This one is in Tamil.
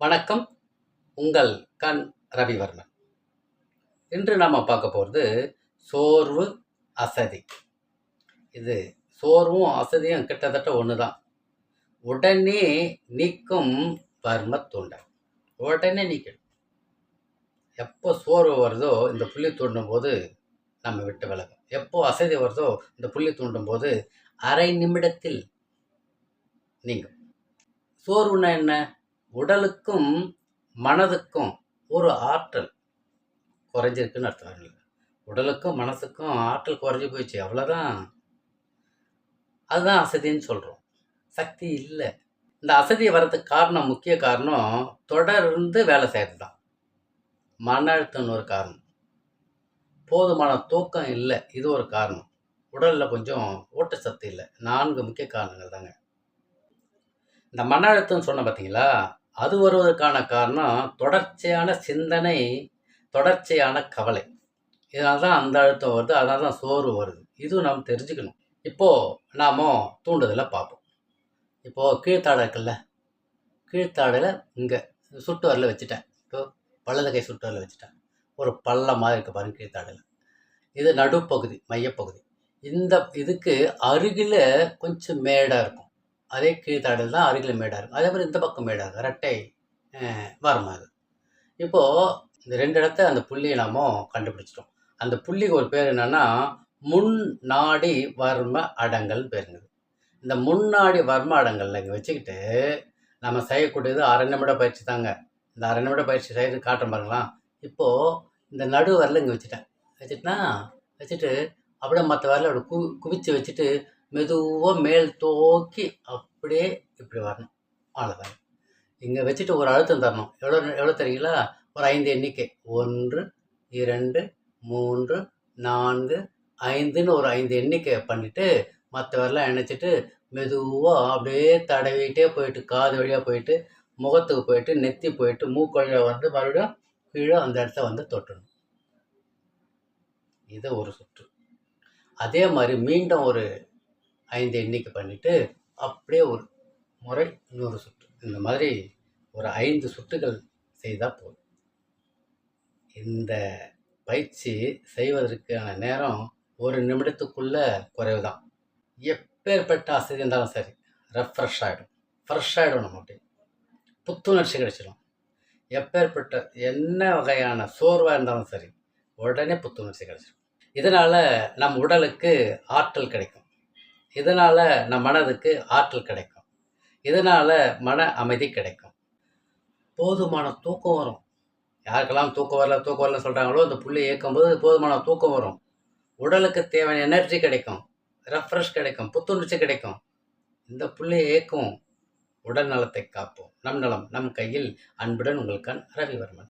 வணக்கம். உங்கள் கண் ரவிவர்மன். இன்று நாம் பார்க்க போகிறது சோர்வு, அசதி. இது சோர்வும் அசதியும் கிட்டத்தட்ட ஒன்று தான். உடனே நீக்கும் வர்ம தூண்டல். உடனே நீக்கணும். எப்போ சோர்வு வருதோ இந்த புள்ளி தூண்டும் போது நம்ம விட்டு விலகும். எப்போ அசதி வருதோ இந்த புள்ளி தூண்டும் போது அரை நிமிடத்தில் நீங்கும். சோர்வுன்னா என்ன? உடலுக்கும் மனதுக்கும் ஒரு ஆற்றல் குறைஞ்சிருக்குன்னு அர்த்தம் இல்லை. உடலுக்கும் மனசுக்கும் ஆற்றல் குறைஞ்சி போயிடுச்சு, அவ்வளோதான். அதுதான் அசதின்னு சொல்கிறோம். சக்தி இல்லை. இந்த அசதி வர்றதுக்கு காரணம், முக்கிய காரணம் தொடர்ந்து வேலை செய்கிறது தான். மன அழுத்தம்னு ஒரு காரணம், போதுமான தூக்கம் இல்லை, இது ஒரு காரணம், உடலில் கொஞ்சம் ஊட்டச்சத்து இல்லை. 4 முக்கிய காரணங்கள் தாங்க. இந்த மன அழுத்தம்னு சொன்ன பார்த்தீங்களா, அது வருவதற்கான காரணம் தொடர்ச்சியான சிந்தனை, தொடர்ச்சியான கவலை. இதனால தான் அந்த அழுத்தம் வருது, அதனால தான் சோர்வு வருது. இதுவும் நாம் தெரிஞ்சுக்கணும். இப்போது நாம் தூண்டுதலை பார்ப்போம். இப்போது கீழ்த்தாடை இருக்குல்ல, கீழ்த்தாடையில் இங்கே சுட்டு வரல வச்சுட்டேன். இப்போ வலது கை சுட்டு வரல வச்சுட்டேன். ஒரு பள்ளம் மாதிரி இருக்குது பாருங்க கீழ்த்தாடையில். இது நடுப்பகுதி, மையப்பகுதி. இந்த இதுக்கு அருகில் கொஞ்சம் மேடாக இருக்கும். அதே கீழ்த்தாடையில் தான் அருகில் மேடாக இருக்கும். அதே மாதிரி இந்த பக்கம் மேடாக இருக்கும். ரெட்டை வர்மம் அது. இப்போது இந்த 2 இடத்த அந்த புள்ளியை நாம் கண்டுபிடிச்சிட்டோம். அந்த புள்ளிக்கு ஒரு பேர் என்னென்னா முன்னாடி வர்ம அடங்கல் பேருங்குது. இந்த முன்னாடி வர்ம அடங்கலில் இங்கே வச்சுக்கிட்டு நம்ம செய்யக்கூடியது அரை நிமிட பயிற்சி தாங்க. இந்த அரை நிமிட பயிற்சி செய்து காட்டுறேன் பாருங்களா. இப்போது இந்த நடு வரல இங்கே வச்சுட்டேன்னா வச்சுட்டு அப்படியே மற்ற வரல அப்படி குவிச்சு வச்சுட்டு மெதுவாக மேல் தூக்கி அப்படியே இப்படி வரணும். அவ்வளோதாங்க. இங்கே வச்சுட்டு ஒரு அழுத்தம் தரணும். எவ்வளோ தெரியுங்களா? ஒரு 5 எண்ணிக்கை. 1 2 3 4 5ன்னு ஒரு 5 எண்ணிக்கை பண்ணிவிட்டு மற்ற வரலாம் இணைச்சிட்டு மெதுவாக அப்படியே தடவிட்டே போயிட்டு, காது வழியாக போயிட்டு, முகத்துக்கு போயிட்டு, நெத்தி போயிட்டு, மூக்கு வழியாக வந்து மறுபடியும் கீழே அந்த இடத்த வந்து தொட்டணும். இது ஒரு சுற்று. அதே மாதிரி மீண்டும் ஒரு 5 எண்ணிக்கை பண்ணிவிட்டு அப்படியே ஒரு முறை இன்னொரு சுற்று. இந்த மாதிரி ஒரு 5 சுற்றுகள் செய்தால் போதும். இந்த பயிற்சி செய்வதற்கான நேரம் 1 நிமிடத்துக்குள்ளே குறைவு தான். எப்பேற்பட்ட அசதி இருந்தாலும் சரி, ரெஃப்ரெஷ் ஆகிடும், ஃப்ரெஷ் ஆகிடும். நம்ம அப்படி புத்துணர்ச்சி கிடைச்சிடும். எப்பேற்பட்ட என்ன வகையான சோர்வாக இருந்தாலும் சரி, உடனே புத்துணர்ச்சி கிடைச்சிடும். இதனால் நம் உடலுக்கு ஆற்றல் கிடைக்கும். இதனால் நம் மனதுக்கு ஆற்றல் கிடைக்கும். இதனால் மன அமைதி கிடைக்கும். போதுமான தூக்கம் வரும். யாருக்கெல்லாம் தூக்கம் வரல சொல்கிறாங்களோ அந்த புள்ளி இயக்கும்போது போதுமான தூக்கம் வரும். உடலுக்கு தேவையான எனர்ஜி கிடைக்கும், ரெஃப்ரெஷ் கிடைக்கும், புத்துணர்ச்சி கிடைக்கும். இந்த புள்ளியை இயக்கும். உடல் நலத்தை காப்போம். நம் நலம் நம் கையில். அன்புடன் உங்கள் கண் ரவிவர்மன்.